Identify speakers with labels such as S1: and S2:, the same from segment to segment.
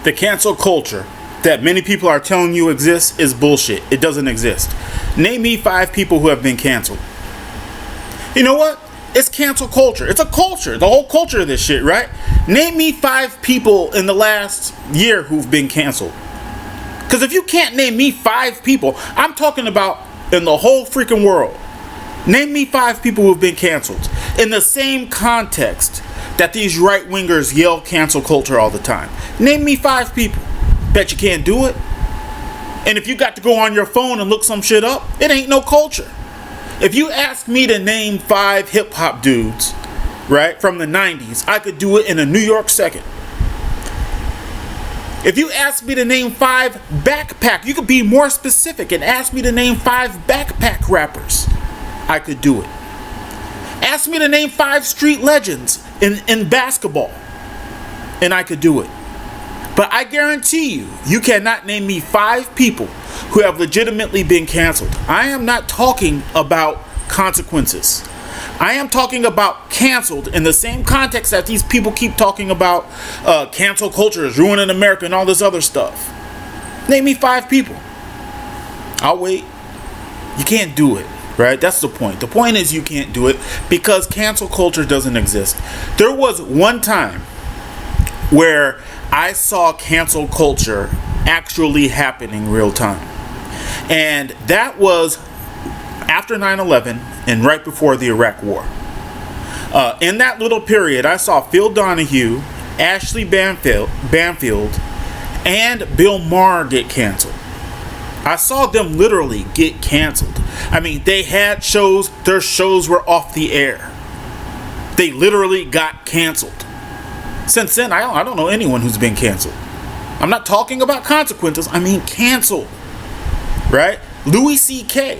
S1: The cancel culture that many people are telling you exists is bullshit. It doesn't exist. Name me 5 people who have been canceled. You know what? It's cancel culture. It's a culture. The whole culture of this shit, right? Name me 5 people in the last year who've been canceled. Because if you can't name me 5 people, I'm talking about in the whole freaking world. Name me 5 people who've been canceled in the same context that these right-wingers yell cancel culture all the time. Name me 5 people. Bet you can't do it. And if you got to go on your phone and look some shit up, it ain't no culture. If you ask me to name 5 hip-hop dudes, right, from the 90s, I could do it in a New York second. If you ask me to name 5 backpack, you could be more specific and ask me to name 5 backpack rappers. I could do it. Ask me to name 5 street legends in basketball, and I could do it. But I guarantee you, you cannot name me 5 people who have legitimately been canceled. I am not talking about consequences. I am talking about canceled in the same context that these people keep talking about cancel culture is ruining America and all this other stuff. Name me 5 people. I'll wait. You can't do it, right? That's the point. The point is you can't do it because cancel culture doesn't exist. There was one time where I saw cancel culture actually happening real time. And that was after 9/11 and right before the Iraq War. In that little period, I saw Phil Donahue, Ashley Banfield, and Bill Maher get canceled. I saw them literally get canceled. I mean, they had shows, their shows were off the air. They literally got canceled. Since then, I don't know anyone who's been canceled. I'm not talking about consequences, I mean canceled. Right? Louis C.K.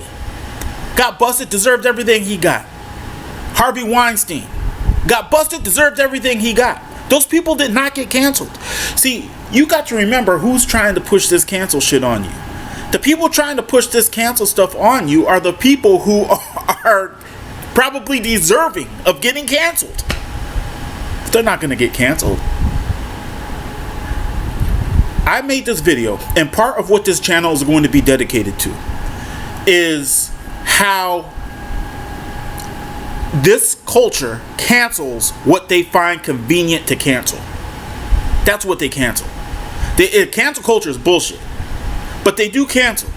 S1: got busted, deserved everything he got. Harvey Weinstein got busted, deserved everything he got. Those people did not get canceled. See, you got to remember who's trying to push this cancel shit on you. The people trying to push this cancel stuff on you are the people who are probably deserving of getting canceled. They're not going to get canceled. I made this video, and part of what this channel is going to be dedicated to is how this culture cancels what they find convenient to cancel. That's what they cancel. Cancel culture is bullshit, but they do cancel.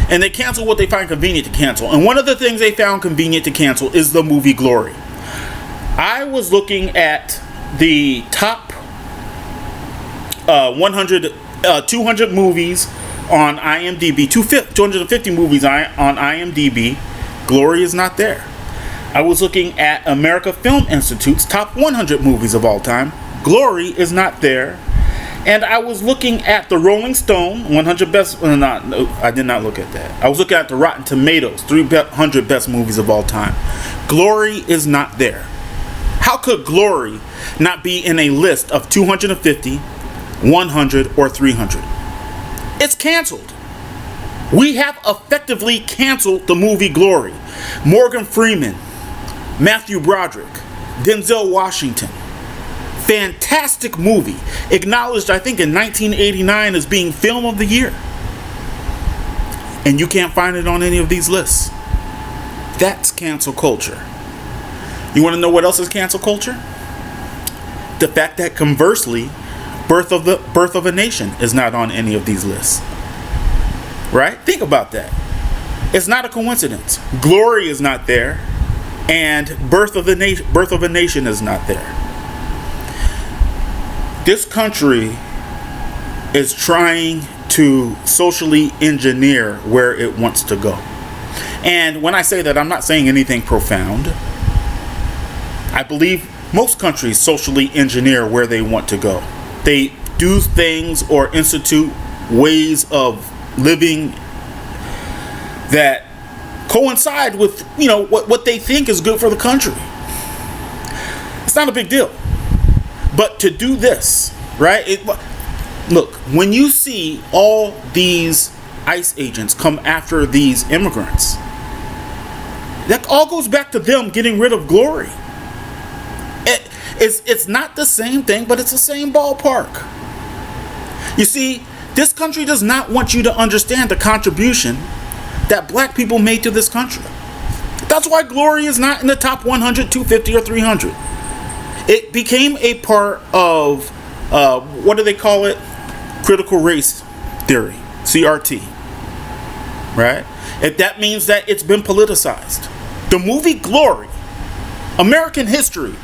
S1: And they cancel what they find convenient to cancel. And one of the things they found convenient to cancel is the movie Glory. I was looking at the top 200 movies on IMDb, 250 movies on IMDb. Glory is not there. I was looking at America Film Institute's top 100 movies of all time. Glory is not there. And I was looking at the Rolling Stone 100 best. No, I did not look at that. I was looking at the Rotten Tomatoes 300 best movies of all time. Glory is not there. How could Glory not be in a list of 250, 100, or 300? It's canceled. We have effectively canceled the movie Glory. Morgan Freeman, Matthew Broderick, Denzel Washington. Fantastic movie. Acknowledged, I think, in 1989 as being Film of the Year. And you can't find it on any of these lists. That's cancel culture. You want to know what else is cancel culture? The fact that conversely, Birth of a Nation is not on any of these lists. Right? Think about that. It's not a coincidence. Glory is not there, and Birth of a Nation is not there. This country is trying to socially engineer where it wants to go. And when I say that, I'm not saying anything profound. I believe most countries socially engineer where they want to go. They do things or institute ways of living that coincide with, what they think is good for the country. It's not a big deal. But to do this, right? Look, when you see all these ICE agents come after these immigrants, that all goes back to them getting rid of Glory. It's not the same thing, but it's the same ballpark. You see, this country does not want you to understand the contribution that black people made to this country. That's why Glory is not in the top 100, 250, or 300. It became a part of, what do they call it? Critical race theory, CRT. Right? If that means that it's been politicized. The movie Glory, American history,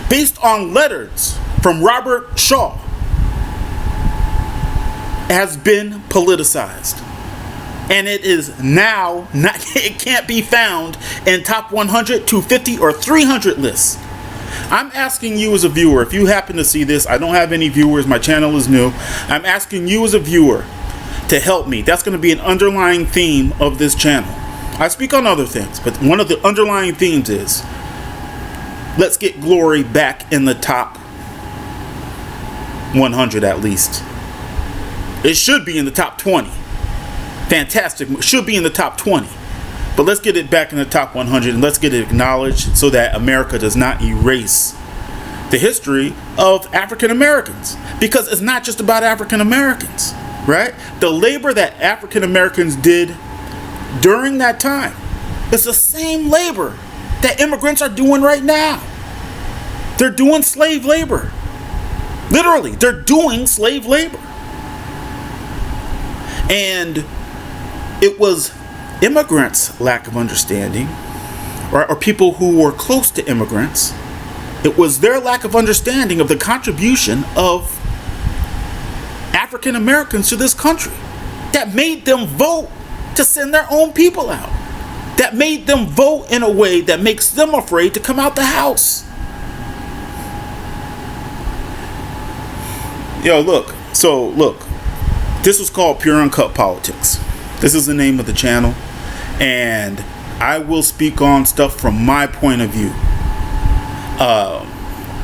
S1: based on letters from Robert Shaw, has been politicized. And it is now not, it can't be found in top 100, 250, or 300 lists. I'm asking you as a viewer, if you happen to see this, I don't have any viewers, my channel is new. I'm asking you as a viewer to help me. That's going to be an underlying theme of this channel. I speak on other things, but one of the underlying themes is, let's get Glory back in the top 100 at least. It should be in the top 20. Fantastic. Should be in the top 20. But let's get it back in the top 100 and let's get it acknowledged so that America does not erase the history of African Americans. Because it's not just about African Americans, right? The labor that African Americans did during that time is the same labor that immigrants are doing right now. They're doing slave labor. Literally, they're doing slave labor. And it was immigrants' lack of understanding, or people who were close to immigrants. It was their lack of understanding of the contribution of African Americans to this country that made them vote to send their own people out. That made them vote in a way that makes them afraid to come out the house. Yo, look. So, look. This was called Pure Uncut Politics. This is the name of the channel. And I will speak on stuff from my point of view.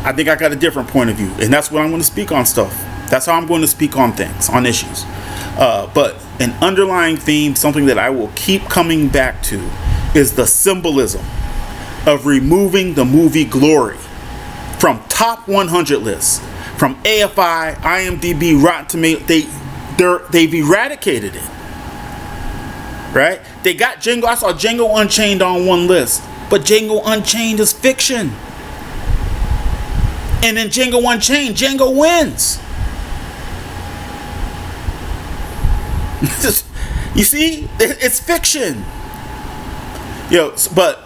S1: I think I got a different point of view. And that's what I'm going to speak on stuff. That's how I'm going to speak on things, on issues. But an underlying theme, something that I will keep coming back to, is the symbolism of removing the movie Glory from top 100 lists. From AFI, IMDb, Rotten Tomatoes, they've eradicated it. Right? They got Django. I saw Django Unchained on one list, but Django Unchained is fiction. And in Django Unchained, Django wins. You see, it's fiction. But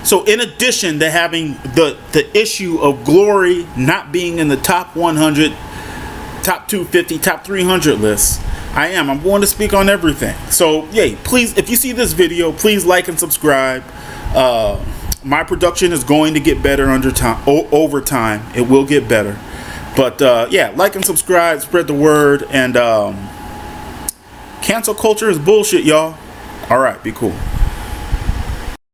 S1: so in addition to having the issue of Glory not being in the top 100, top 250, top 300 lists, I'm going to speak on everything. So, yay, please, if you see this video, please like and subscribe. My production is going to get better over time. It will get better. But, yeah, like and subscribe, spread the word, and cancel culture is bullshit, y'all. All right, be cool.